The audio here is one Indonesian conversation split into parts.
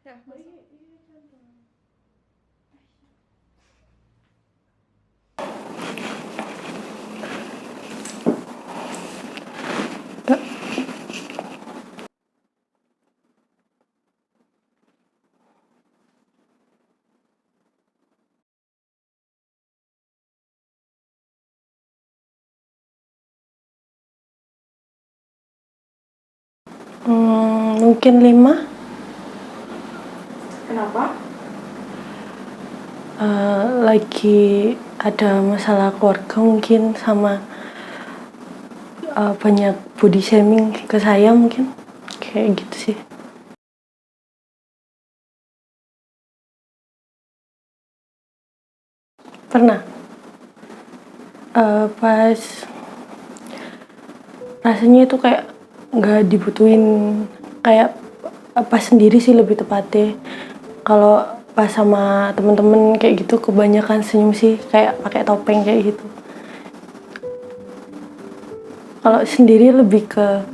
Ya, Mas. Mungkin 5. Kenapa? Lagi ada masalah keluarga mungkin, sama banyak body shaming ke saya mungkin. Kayak gitu sih. Pernah. Pas rasanya itu kayak nggak dibutuhin, kayak pas sendiri sih lebih tepatnya. Kalau pas sama temen-temen kayak gitu kebanyakan senyum sih, kayak pakai topeng kayak gitu. Kalau sendiri lebih ke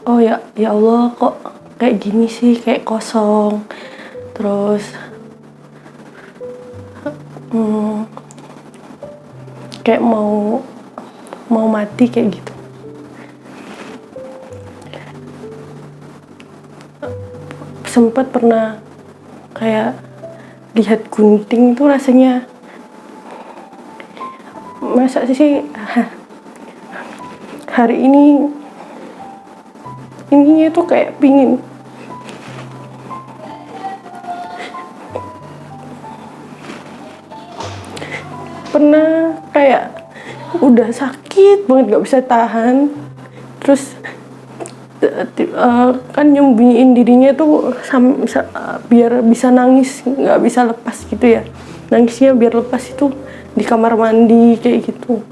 oh ya Allah, kok kayak gini sih, kayak kosong, terus kayak mau mati kayak gitu. Sempet pernah kayak lihat gunting tuh rasanya, masa sih hari ininya tuh kayak pingin. Pernah kayak udah sakit banget gak bisa tahan, terus kan nyembunyiin dirinya tuh biar bisa nangis, nggak bisa lepas gitu ya, nangisnya biar lepas itu di kamar mandi kayak gitu.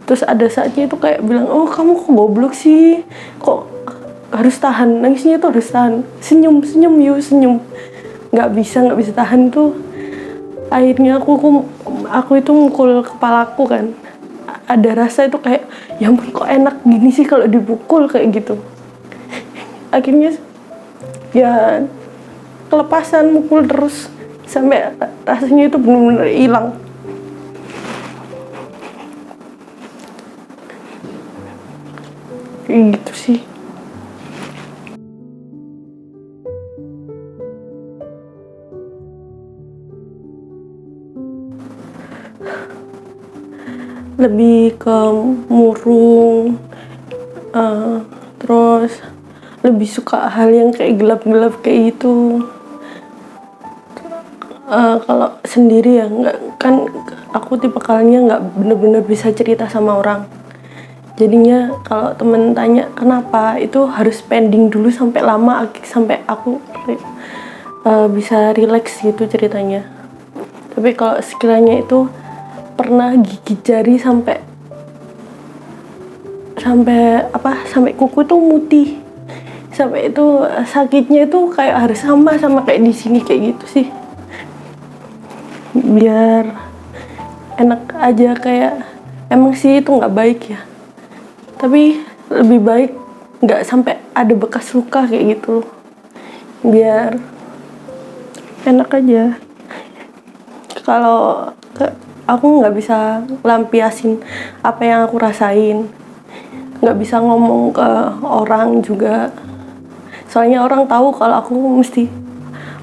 Terus ada saatnya itu kayak bilang, oh kamu kok goblok sih, kok harus tahan nangisnya, tuh harus tahan, senyum senyum yuk senyum. Nggak bisa tahan tuh. Akhirnya aku itu mukul kepalaku kan, ada rasa itu kayak ya ampun kok enak gini sih kalau dipukul kayak gitu. Akhirnya ya kelepasan mukul terus sampai rasanya itu benar-benar hilang. Kayak gitu sih. Lebih ke murung, terus lebih suka hal yang kayak gelap-gelap kayak gitu. Kalau sendiri ya nggak, kan aku tipikalnya nggak bener-bener bisa cerita sama orang. Jadinya kalau temen tanya kenapa, itu harus pending dulu sampai lama, sampai aku bisa relax gitu ceritanya. Tapi kalau sekiranya itu pernah gigit jari sampai sampai kuku tuh mutih, sampai itu sakitnya itu kayak harus sama kayak di sini kayak gitu sih, biar enak aja. Kayak emang sih itu nggak baik ya, tapi lebih baik nggak sampai ada bekas luka kayak gitu, biar enak aja. Kalau aku nggak bisa lampiasin apa yang aku rasain, nggak bisa ngomong ke orang juga, soalnya orang tahu kalau aku mesti,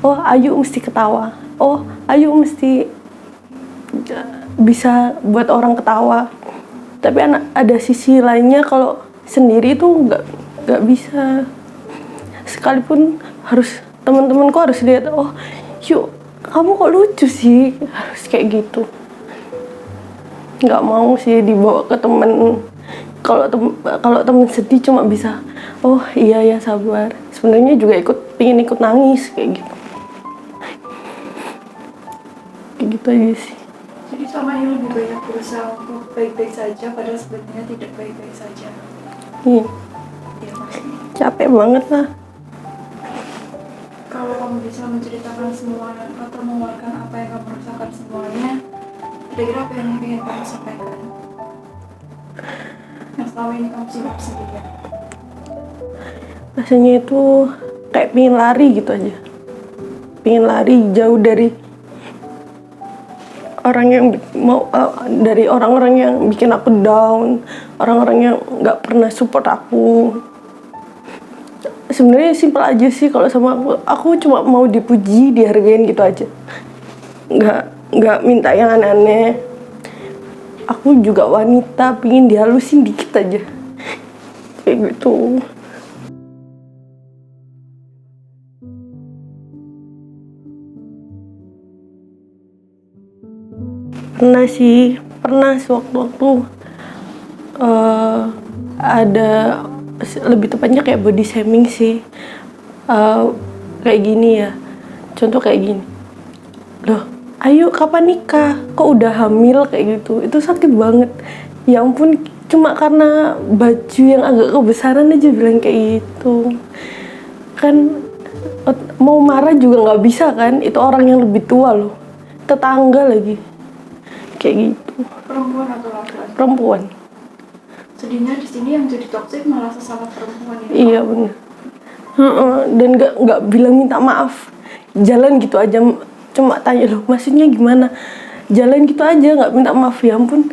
oh Ayu mesti ketawa, oh Ayu mesti bisa buat orang ketawa. Tapi ada sisi lainnya, kalau sendiri tuh nggak bisa. Sekalipun harus teman-temanku harus lihat, oh yuk kamu kok lucu sih, harus kayak gitu. Nggak mau sih dibawa ke temen. Kalau temen sedih cuma bisa, oh iya ya sabar, sebenarnya juga pingin ikut nangis kayak gitu. Kayak gitu aja sih. Jadi selama ini lebih banyak berusaha untuk baik-baik saja, padahal sebenarnya tidak baik-baik saja. Iya, Iya Mas. capek banget lah. Kalau kamu bisa menceritakan semua atau mengeluarkan apa yang kamu rasakan semuanya, kira-kira apa yang ingin kamu sampaikan? Yang selama ini kamu simpan sendirian. Rasanya itu kayak pingin lari gitu aja. pengen lari jauh dari orang yang mau dari orang-orang yang bikin aku down, orang-orang yang nggak pernah support aku. Sebenarnya simpel aja sih kalau sama aku cuma mau dipuji, dihargain gitu aja. Nggak minta yang aneh-aneh. Aku juga wanita, pingin dihalusin dikit aja, kayak gitu. Pernah sewaktu-waktu ada, lebih tepatnya kayak body shaming sih. Kayak gini ya, contoh kayak gini, loh ayo kapan nikah, kok udah hamil, kayak gitu. Itu sakit banget, ya ampun. Cuma karena baju yang agak kebesaran aja bilang kayak gitu kan. Mau marah juga nggak bisa kan, itu orang yang lebih tua loh, tetangga lagi, kayak gitu. Perempuan atau laki-laki? Perempuan. Sedihnya di sini yang jadi toksik malah sesama perempuan ya. Iya benar. Dan nggak bilang minta maaf, jalan gitu aja, cuma tanya loh maksudnya gimana, jalan gitu aja nggak minta maaf. Ya ampun,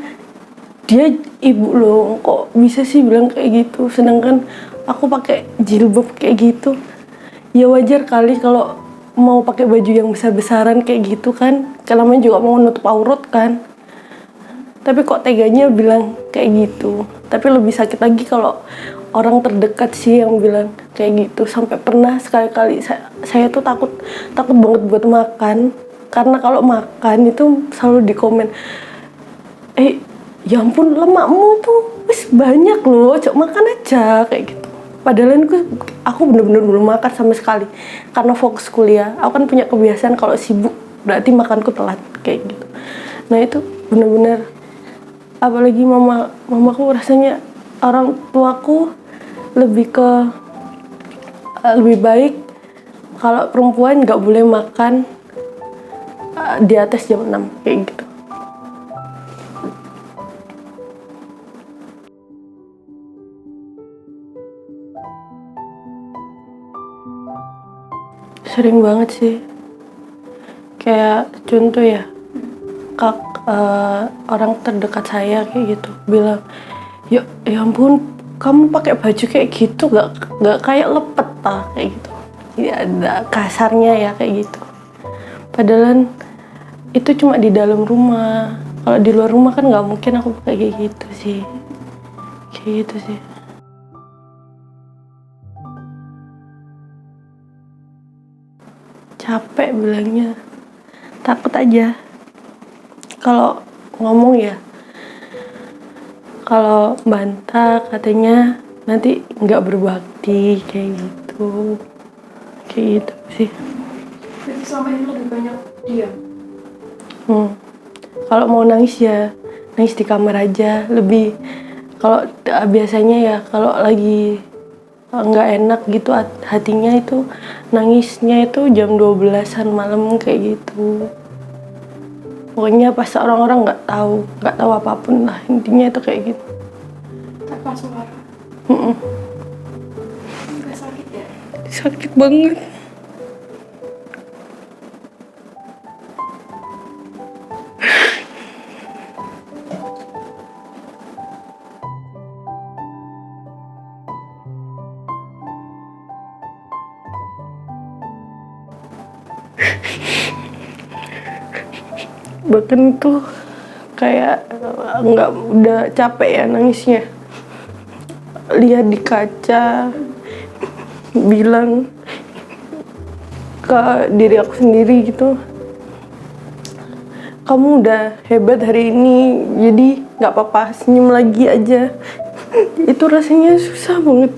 dia ibu loh, kok bisa sih bilang kayak gitu, sedangkan aku pakai jilbab kayak gitu. Ya wajar kali kalau mau pakai baju yang besar-besaran kayak gitu kan, namanya juga mau nutup aurat kan. Tapi kok teganya bilang kayak gitu. Tapi lebih sakit lagi kalau orang terdekat sih yang bilang kayak gitu. Sampai pernah sekali-kali saya tuh takut banget buat makan, karena kalau makan itu selalu dikomen, ya ampun lemakmu tuh wis banyak loh, cok makan aja, kayak gitu. Padahal aku bener-bener belum makan sama sekali karena fokus kuliah. Aku kan punya kebiasaan kalau sibuk berarti makanku telat, kayak gitu. Nah itu bener-bener, apalagi mamaku rasanya, orang tuaku lebih baik kalau perempuan nggak boleh makan di atas jam 6, kayak gitu. Sering banget sih, kayak contoh ya, orang terdekat saya kayak gitu bilang, ya ampun kamu pakai baju kayak gitu nggak kayak lepet kayak gitu ya, ada kasarnya ya kayak gitu. Padahal itu cuma di dalam rumah, kalau di luar rumah kan nggak mungkin aku pakai kayak gitu sih, kayak gitu sih. Capek bilangnya, takut aja kalau ngomong ya, kalau bantah katanya nanti nggak berbakti, kayak gitu sih. Jadi selama ini lebih banyak diam? Kalau mau nangis ya nangis di kamar aja, lebih. Kalau biasanya ya kalau lagi nggak enak gitu hatinya, itu nangisnya itu jam 12-an malam kayak gitu. Pokoknya pas orang-orang nggak tahu apapun lah, intinya itu kayak gitu. Tanpa suara? Nggak sakit ya? Sakit banget. Bahkan tuh kayak udah capek ya nangisnya, lihat di kaca, bilang ke diri aku sendiri gitu, kamu udah hebat hari ini, jadi nggak apa-apa, senyum lagi aja. Itu rasanya susah banget.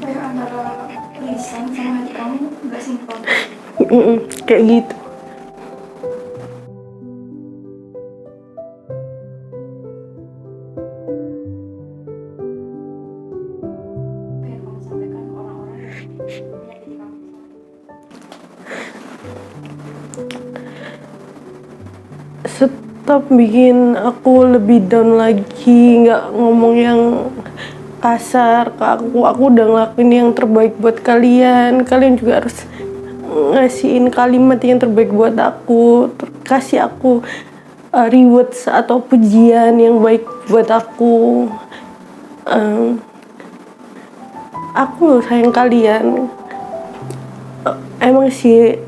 Kayak antara lisan sama hati kamu nggak sinkron? Kayak gitu. Apa yang kamu sampaikan ke orang-orang yang menyakiti kamu? Stop bikin aku lebih down lagi, nggak ngomong yang kasar ke aku udah ngelakuin yang terbaik buat kalian juga harus ngasihin kalimat yang terbaik buat aku, kasih aku rewards atau pujian yang baik buat aku. Aku loh sayang kalian. Emang sih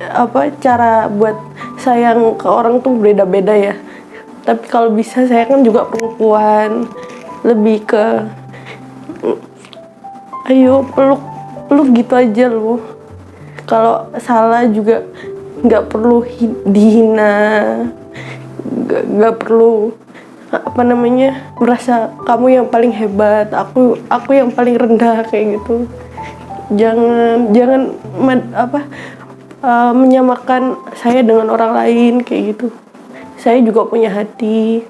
cara buat sayang ke orang tuh beda-beda ya, tapi kalau bisa saya kan juga perempuan, lebih ke ayo peluk gitu aja loh. Kalau salah juga nggak perlu dihina, nggak perlu merasa kamu yang paling hebat, aku yang paling rendah kayak gitu. Jangan menyamakan saya dengan orang lain kayak gitu. Saya juga punya hati.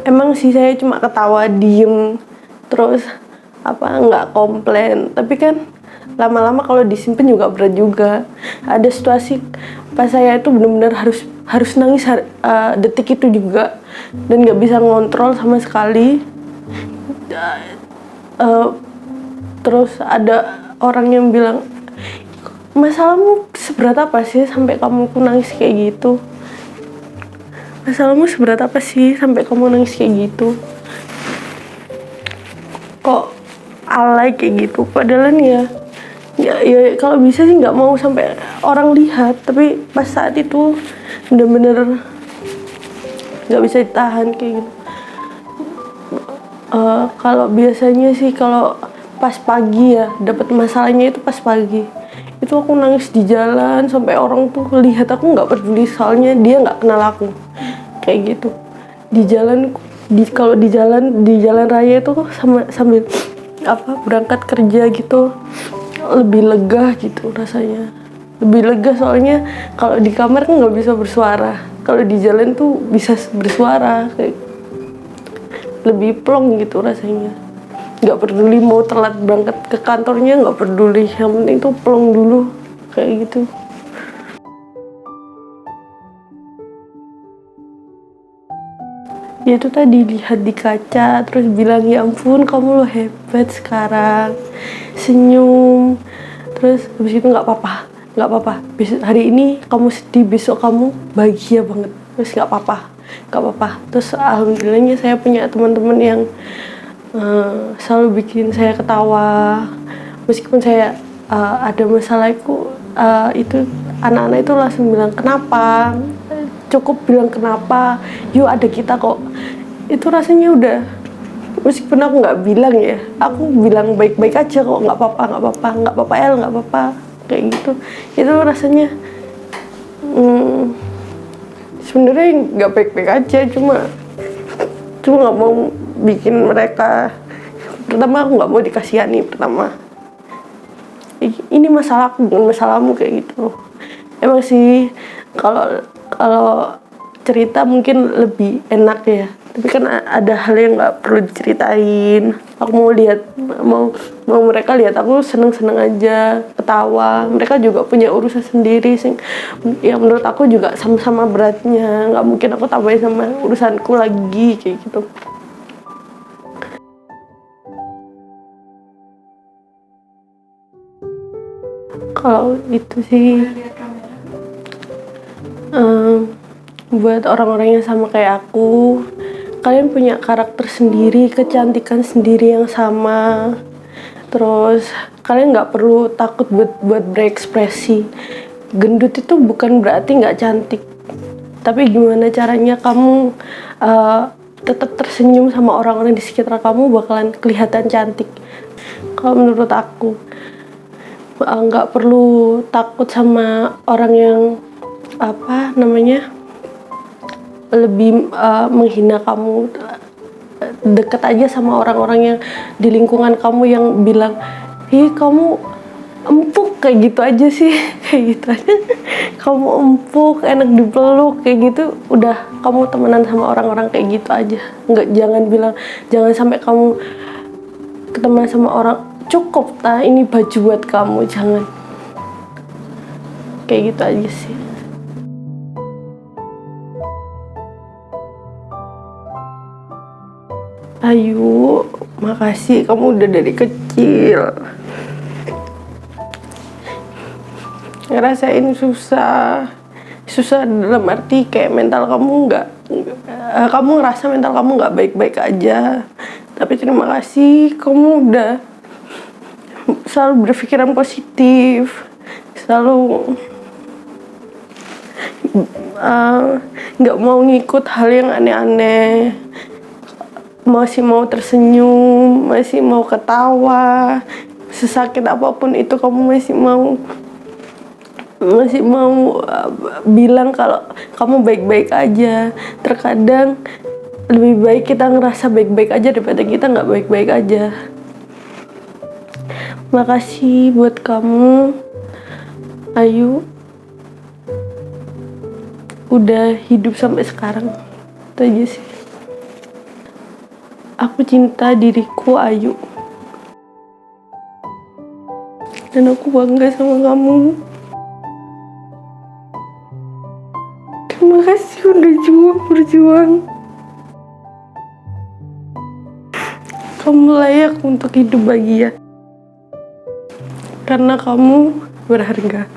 Emang sih saya cuma ketawa diem terus nggak komplain, tapi kan lama-lama kalau disimpan juga berat juga. Ada situasi pas saya itu benar-benar harus nangis detik itu juga, dan nggak bisa ngontrol sama sekali. Terus ada orang yang bilang, masalahmu seberat apa sih sampai kamu nangis kayak gitu? Masalahmu seberat apa sih sampai kamu nangis kayak gitu? Kok alay kayak gitu? Padahal ya kalau bisa sih nggak mau sampai orang lihat, tapi pas saat itu bener-bener nggak bisa ditahan kayak gitu. Kalau biasanya sih kalau pas pagi ya, dapat masalahnya itu pas pagi. Itu aku nangis di jalan sampai orang tuh lihat, aku nggak peduli soalnya dia nggak kenal aku. Kayak gitu. Di jalan kalau di jalan raya itu sambil berangkat kerja gitu, lebih lega gitu rasanya. Lebih lega soalnya kalau di kamar kan nggak bisa bersuara. Kalau di jalan tuh bisa bersuara, kayak lebih plong gitu rasanya. Nggak peduli mau telat berangkat ke kantornya, nggak peduli, yang penting tuh plong dulu kayak gitu. Ya itu tadi, lihat di kaca terus bilang, ya ampun kamu lo hebat sekarang, senyum. Terus habis itu nggak apa-apa, hari ini kamu sedih, besok kamu bahagia banget, terus nggak apa-apa. Terus alhamdulillahnya saya punya teman-teman yang selalu bikin saya ketawa, meskipun saya ada masalah itu anak-anak itu langsung bilang kenapa, cukup bilang kenapa, yuk ada kita kok. Itu rasanya udah, meskipun aku nggak bilang ya, aku bilang baik-baik aja kok, nggak apa-apa El, nggak apa-apa kayak gitu. Itu rasanya sebenarnya nggak baik-baik aja, cuma nggak mau bikin mereka, pertama aku nggak mau dikasihani, pertama ini masalahku bukan masalahmu kayak gitu. Emang sih kalau cerita mungkin lebih enak ya, tapi kan ada hal yang nggak perlu diceritain. Aku mau mereka lihat aku seneng aja, ketawa. Mereka juga punya urusan sendiri yang menurut aku juga sama-sama beratnya, nggak mungkin aku tambahin sama urusanku lagi kayak gitu. Kalau itu sih buat orang-orang yang sama kayak aku, kalian punya karakter sendiri, kecantikan sendiri yang sama. Terus kalian nggak perlu takut buat berekspresi. Gendut itu bukan berarti nggak cantik, tapi gimana caranya kamu tetap tersenyum sama orang-orang di sekitar kamu, bakalan kelihatan cantik. Kalau menurut aku nggak perlu takut sama orang yang lebih menghina kamu. Deket aja sama orang-orang yang di lingkungan kamu yang bilang, ih kamu empuk, kayak gitu aja sih. Kayak gitu aja, kamu empuk, enak dipeluk kayak gitu, udah kamu temenan sama orang-orang kayak gitu aja. Jangan sampai kamu ketemuan sama orang, cukup ini baju buat kamu, jangan kayak gitu aja sih. Ayo Makasih kamu udah dari kecil ngerasain susah dalam arti kayak mental kamu kamu ngerasa mental kamu nggak baik-baik aja, tapi terima kasih kamu udah selalu berpikiran positif, selalu nggak mau ngikut hal yang aneh-aneh, masih mau tersenyum, masih mau ketawa, sesakit apapun itu kamu masih mau bilang kalau kamu baik-baik aja. Terkadang lebih baik kita ngerasa baik-baik aja daripada kita nggak baik-baik aja. Makasih buat kamu, Ayu, udah hidup sampai sekarang. Itu aja sih. Aku cinta diriku, Ayu, dan aku bangga sama kamu. Terima kasih udah berjuang. Kamu layak untuk hidup bahagia karena kamu berharga.